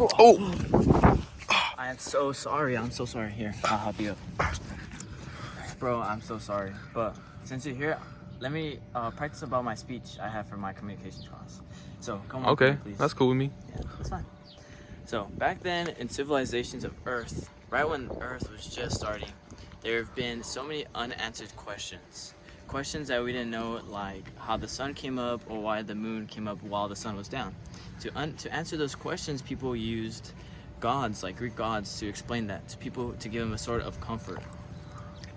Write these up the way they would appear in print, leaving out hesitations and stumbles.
Oh! I am so sorry. I'm so sorry. Here, I'll help you up. Bro, I'm so sorry. But since you're here, let me practice about my speech I have for my communications class. So come on, Okay, please. that's cool with me. Yeah, that's fine. So back then in civilizations of Earth, right when Earth was just starting, there have been so many unanswered questions. Questions that we didn't know, like how the sun came up or why the moon came up while the sun was down. To answer those questions, people used gods, like Greek gods, to explain that to people, to give them a sort of comfort.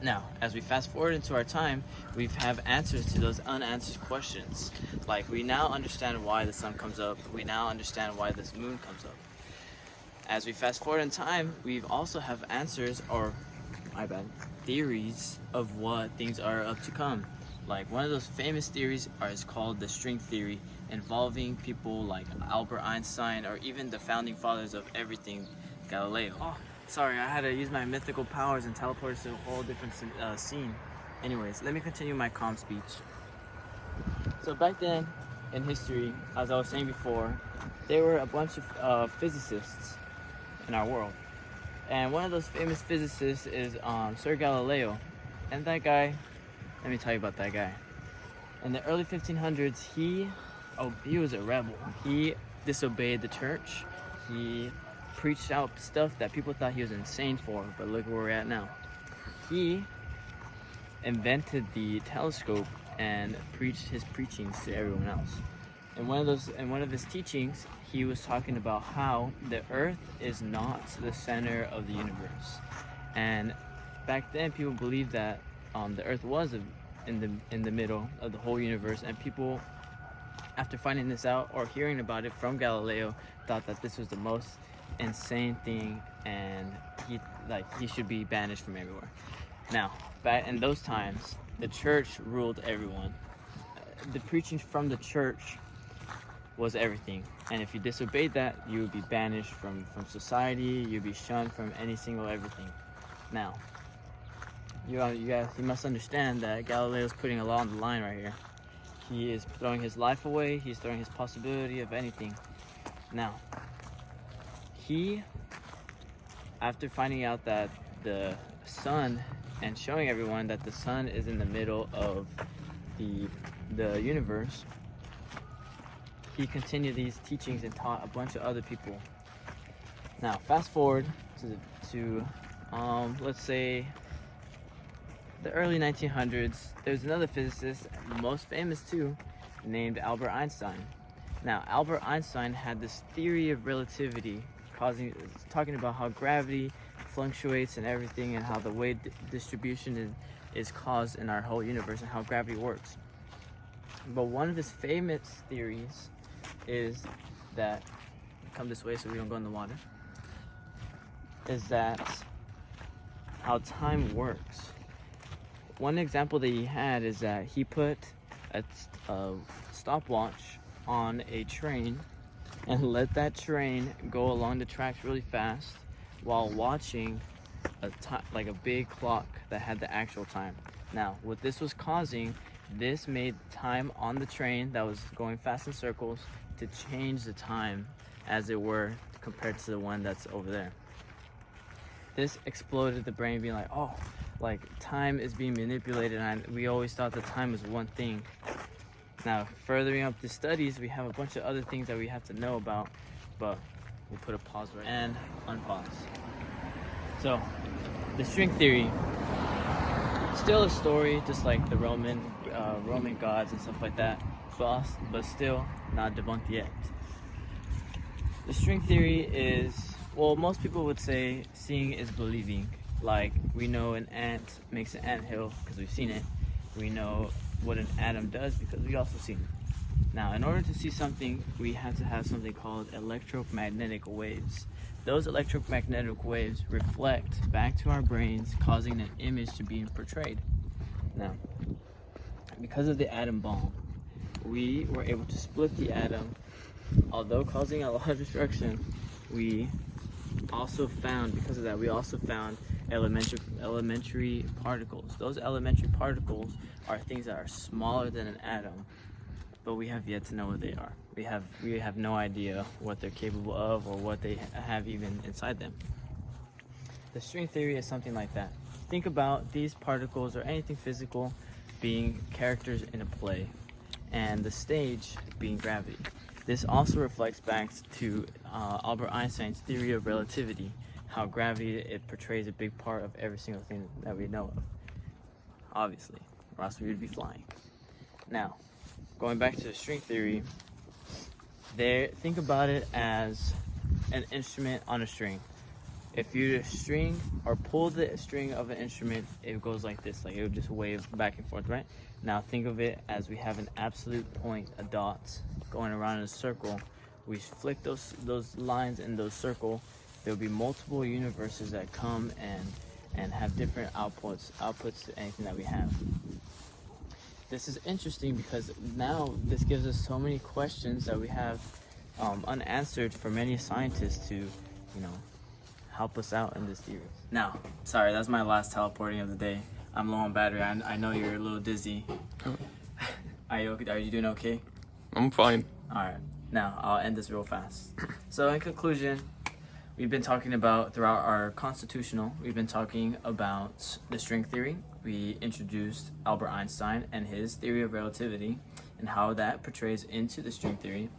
Now, as we fast forward into our time, we have answers to those unanswered questions. Like, we now understand why the sun comes up. We now understand why this moon comes up. As we fast forward in time, we also have answers, or theories of what things are up to come. Like, one of those famous theories is called the string theory, involving people like Albert Einstein, or even the founding fathers of everything, Galileo. Oh, sorry, I had to use my mythical powers and teleport to a whole different scene. Anyways, let me continue my calm speech. So back then in history, as I was saying before, there were a bunch of physicists in our world. And one of those famous physicists is Sir Galileo. And that guy, let me tell you about that guy. In the early 1500s, he was a rebel. He disobeyed the church. He preached out stuff that people thought he was insane for, but look where we're at now. He invented the telescope and preached his preachings to everyone else. In one of his teachings, he was talking about how the Earth is not the center of the universe. And back then, people believed that the Earth was in the middle of the whole universe, and people, after finding this out or hearing about it from Galileo, thought that this was the most insane thing, and he should be banished from everywhere. Now, back in those times, the church ruled everyone. The preaching from the church was everything, and if you disobeyed that, you would be banished from society. You'd be shunned from any single everything. Now, you must understand that Galileo is putting a lot on the line right here. He is throwing his life away. He's throwing his possibility of anything. Now, after finding out that the sun, and showing everyone that the sun is in the middle of the universe, he continued these teachings and taught a bunch of other people. Now, fast forward to let's say the early 1900s. There's another physicist, most famous too, named Albert Einstein. Now, Albert Einstein had this theory of relativity, talking about how gravity fluctuates and everything, and how the weight distribution is caused in our whole universe, and how gravity works. But one of his famous theories is that, come this way so we don't go in the water, is that how time works. One example that he had is that he put a stopwatch on a train and let that train go along the tracks really fast while watching a big clock that had the actual time. Now, what this was causing, this made time on the train that was going fast in circles to change the time, as it were, compared to the one that's over there. This exploded the brain, being like, oh, like time is being manipulated, and we always thought that time was one thing. Now, furthering up the studies, we have a bunch of other things that we have to know about, but we'll put a pause right and unpause. So, the string theory, still a story, just like the Roman gods and stuff like that, but still not debunked yet. The string theory is, well, most people would say seeing is believing. Like, we know an ant makes an anthill because we've seen it. We know what an atom does because we also seen it. Now, in order to see something, we have to have something called electromagnetic waves. Those electromagnetic waves reflect back to our brains, causing an image to be portrayed. Now, because of the atom bomb, we were able to split the atom. Although causing a lot of destruction, we also found elementary particles. Those elementary particles are things that are smaller than an atom, but we have yet to know what they are. We have no idea what they're capable of or what they have even inside them. The string theory is something like that. Think about these particles or anything physical being characters in a play, and the stage being gravity. This also reflects back to Albert Einstein's theory of relativity, how gravity, it portrays a big part of every single thing that we know of, obviously, or else we would be flying. Now, going back to the string theory, think about it as an instrument on a string. If you string or pull the string of an instrument, it goes like this, like it would just wave back and forth, right? Now think of it as we have an absolute point, a dot, going around in a circle. We flick those lines in those circle. There'll be multiple universes that come and have different outputs to anything that we have. This is interesting because now this gives us so many questions that we have unanswered for many scientists to, help us out in this theory. Now, sorry, that's my last teleporting of the day. I'm low on battery. I know you're a little dizzy. Are you doing okay? I'm fine. All right. Now, I'll end this real fast. So, in conclusion, we've been talking about, throughout our constitutional, we've been talking about the string theory. We introduced Albert Einstein and his theory of relativity and how that portrays into the string theory.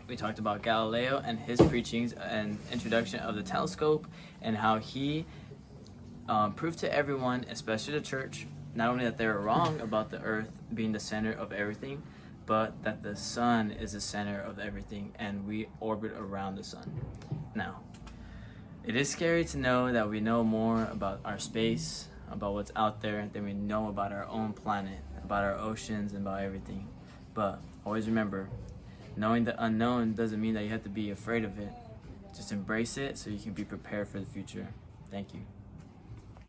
We talked about Galileo and his preachings and introduction of the telescope and how he proved to everyone, especially the church, not only that they were wrong about the earth being the center of everything, but that the sun is the center of everything and we orbit around the sun. Now, it is scary to know that we know more about our space, about what's out there, than we know about our own planet, about our oceans, and about everything. But always remember, knowing the unknown doesn't mean that you have to be afraid of it. Just embrace it so you can be prepared for the future. Thank you.